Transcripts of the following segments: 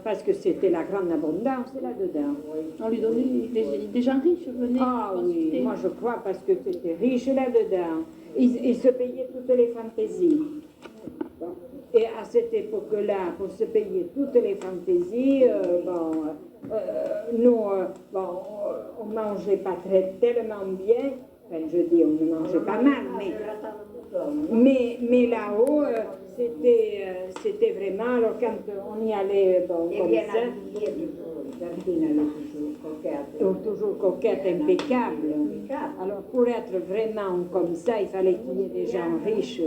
parce que c'était la grande abondance là-dedans. On lui donnait, des gens riches venaient Ah oui, consulter. moi je crois parce que c'était riche là-dedans. Ils se payaient toutes les fantaisies. Et à cette époque-là, pour se payer toutes les fantaisies, nous, on ne mangeait pas tellement bien. Enfin, je dis, on ne mangeait pas mal, mais là-haut, c'était vraiment, alors quand on y allait, comme ça, toujours coquette, impeccable. Alors pour être vraiment comme ça, il fallait qu'il y ait des gens riches.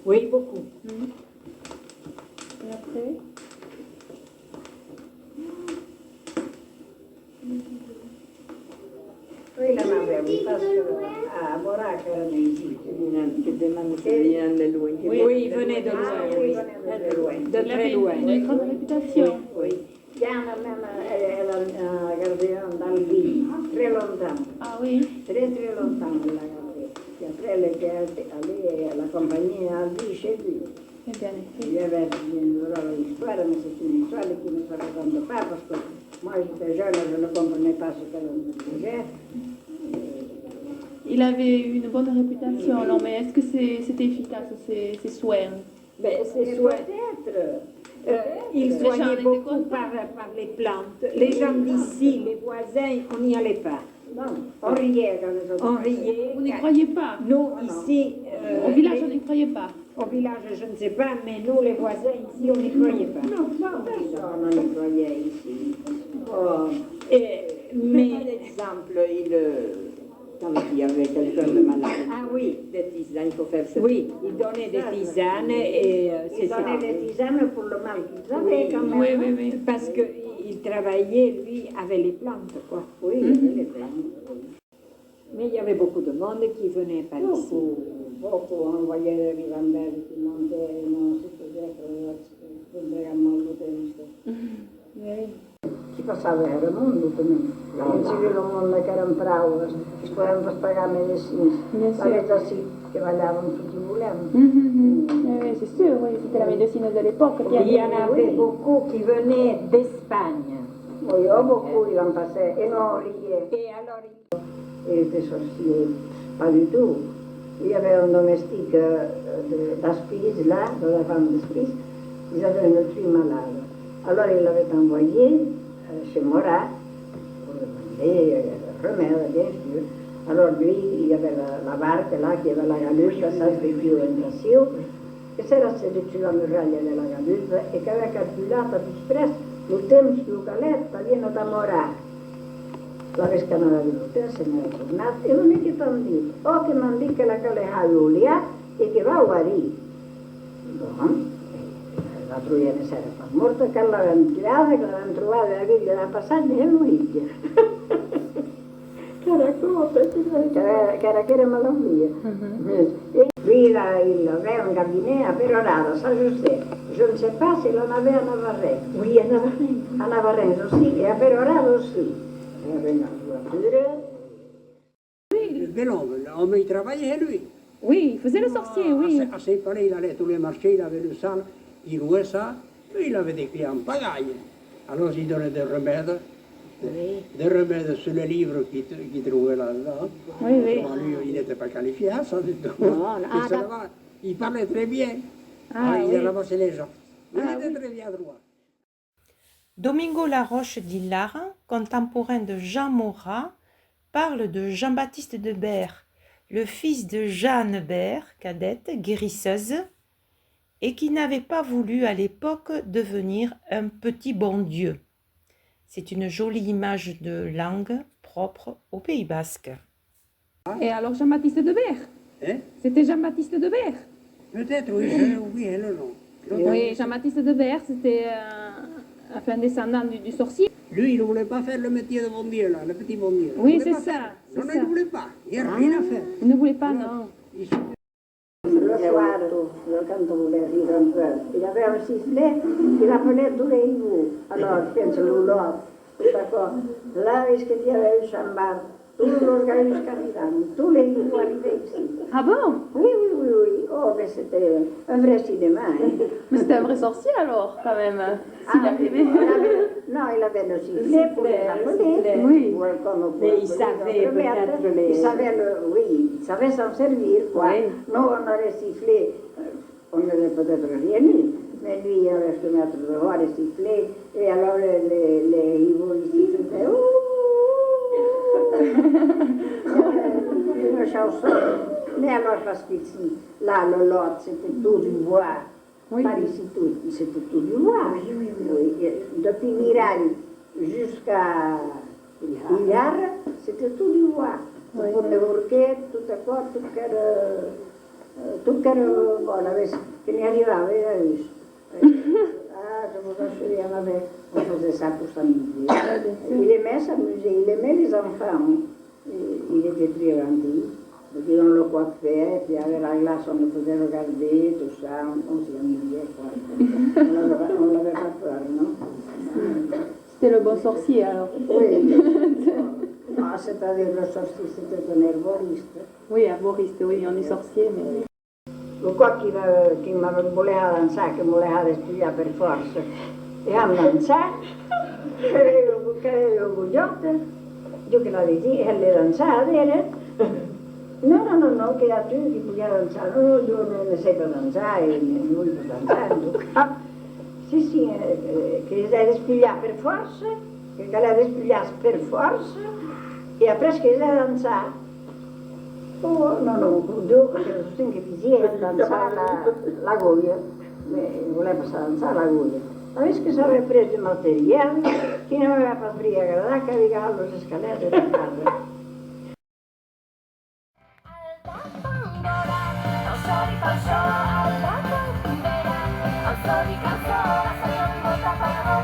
Oui, beaucoup. Et après? Poi la avevo, a Moraca erano i siti. Oui, il venait de loin, de très loin. Une grande réputation. Oui. Diana era gardiana dal lì, très longtemps. Ah oui? Très longtemps la gardée. Et après, elle était allée à la compagnie à lui, chez lui. Eh bien, Il y avait une drôle d'histoire, mais c'est une histoire qui ne se raconte pas, parce que moi j'étais jeune, je ne comprenais pas ce qu'elle me disait. il avait une bonne réputation, non, mais est-ce que c'était efficace, ces soins? Ben, c'est soit peut-être. Il soignait beaucoup par les plantes. Les gens d'ici, les voisins, on n'y allait pas. Non, on riait quand les autres. On riait. Vous n'y croyez pas? Nous, ici... Au village, on n'y croyait pas. Au village, je ne sais pas, mais nous, les voisins, ici, on n'y croyait pas. Non, personne n'y croyait ici. Oh, Mais par exemple, quand il y avait quelqu'un de malade, oui, des tisanes, il faut faire ça. oui, il donnait des tisanes et c'est Ils ça. donnaient des tisanes pour le mal qu'ils avaient quand même. Oui. Parce qu'il travaillait, lui, avec les plantes, quoi. Oui, les plantes. Mais il y avait beaucoup de monde qui venait par ici. Beaucoup, on voyait les rivambelles qui montaient, non, c'était sembravamo l'utenza. Ci passava era mondo também. Non si vede un mondo che erano bravi, si potevano pagare medicine. La vita sì, che valevano tutti i volenti. Oui, c'est sûr, oui, c'était la médecine de l'époque. Il y en avait beaucoup qui venaient d'Espagne. Oui, beaucoup, ils en passaient, et non, riaient. Et alors, Il était sorcier, pas du tout. Il y avait un domestique d'Aspise, là, de la femme d'Aspise, ils avaient une fille malade. Alors il l'avait envoyé chez Morat pour demander remède, bien sûr. Alors lui, il y avait la barque là, qui avait la galupa, ça c'était più in che si era seduto sulla muraglia della galupa e che aveva calcolato più presto il tempo più caletta viene da Morat. La vescanava di poter se ne era tornata e non è che t'hanno detto, che mi hanno detto che la calea Giulia e che va a guarire. La troiana si era morta, che l'avevano tirata, che l'avevano trovata la figlia da passaglia e morita. Che era cosa, che era malattia. E lui aveva un gabinetto perorato, sa Giuseppe. Je ne sais pas s'il en avait à Navarrete. Oui, à Navarrete. À Navarrete aussi, et à Perorado aussi. Le bel homme, il travaillait lui. Oui, il faisait le sorcier, oui. À Saint-Palais, il allait tous les marchés, il avait le salle, il louait ça, puis il avait des clients pagailles. Alors il donnait des remèdes sur les livres qu'il trouvait là-dedans. Oui. Lui, il n'était pas qualifié à ça du tout. Il parlait très bien. Il ramassait les gens. Il était très bien droit. Domingo Laroche d'Hilard, contemporain de Jean Morat, parle de Jean-Baptiste de Berre, le fils de Jeanne Berre, cadette, guérisseuse, et qui n'avait pas voulu à l'époque devenir un petit bon Dieu. C'est une jolie image de langue propre au Pays Basque. Et alors Jean-Baptiste de Berre? C'était Jean-Baptiste de Berre? Peut-être, oui, j'ai oublié le nom. Oui, Jean-Baptiste de Berre, c'était un descendant du sorcier. Lui, il ne voulait pas faire le métier de bon Dieu, là, le petit bon Dieu. Oui, c'est ça. Non, il ne voulait pas. Il n'y a rien à faire. Il ne voulait pas, non. Le soir, quand on voulait rire un peu, il avait un sifflet qu'il appelait tous les hiboux. Alors, je pense l'oulot, tout d'accord. Là, est-ce que tu avais eu chambar? todos los gallos cantaban, tous les niveaux arrivaient ici. Ah bon? Oui, oui, oui, oui. Oh, mais c'était un vrai cinéma. Hein. Mais c'était un vrai sorcier alors, quand même. S'il Ah, arrivait. non, il avait le sifflet pour les appeler. Oui. Ou comme Mais pour il les savait remettre. peut-être les- Il savait, oui, il savait s'en servir, quoi. Oui. Nous, on aurait sifflé, on n'aurait peut-être rien eu, mais lui, il avait se mettre dehors et siffler, et alors les rivaux ici faisaient une chanson. Mais alors, parce qu'ici, là, le lot, c'était tout du bois. Oui. Par ici, c'était tout du bois. Oui, et depuis Mirail jusqu'à Hillar, c'était tout du bois. Oui. Pour les orquettes, tout à quoi, tout qu'elle, bon, che ne arrivava, era visto. Ah, je vous assure, il y en avait, on faisait ça pour s'amuser. Il aimait s'amuser, il aimait les enfants. Il était très gentil. Puis on le coiffait, puis avec la glace on le faisait regarder, tout ça, on s'y amusait, quoi. On l'avait pas peur, non? C'était le bon sorcier alors. Oui. Ah, c'est-à-dire le sorcier, c'était un herboriste. Oui, arboriste, oui, on est sorcier, mais. Lo qua chi mi voleva danzare, che mi voleva studiare per forza. E a danzare, che avevo bugiotto, io che la vedi, e le danzare a vedere. No, che a tu che vogliamo danzare, no, io non ne sai danzare, lui può danzare. Sì, che deve spigliare per forza, che deve spigliare per forza, e après che deve danzare. Oh, no, io sostengo che diceva danzare la goglia, voleva passare a danzare la goglia. Adesso che si aveva preso il materiale, chi non aveva fatto prima che la caricava le scalette da casa. Al sol y cansó, la salió mi bota para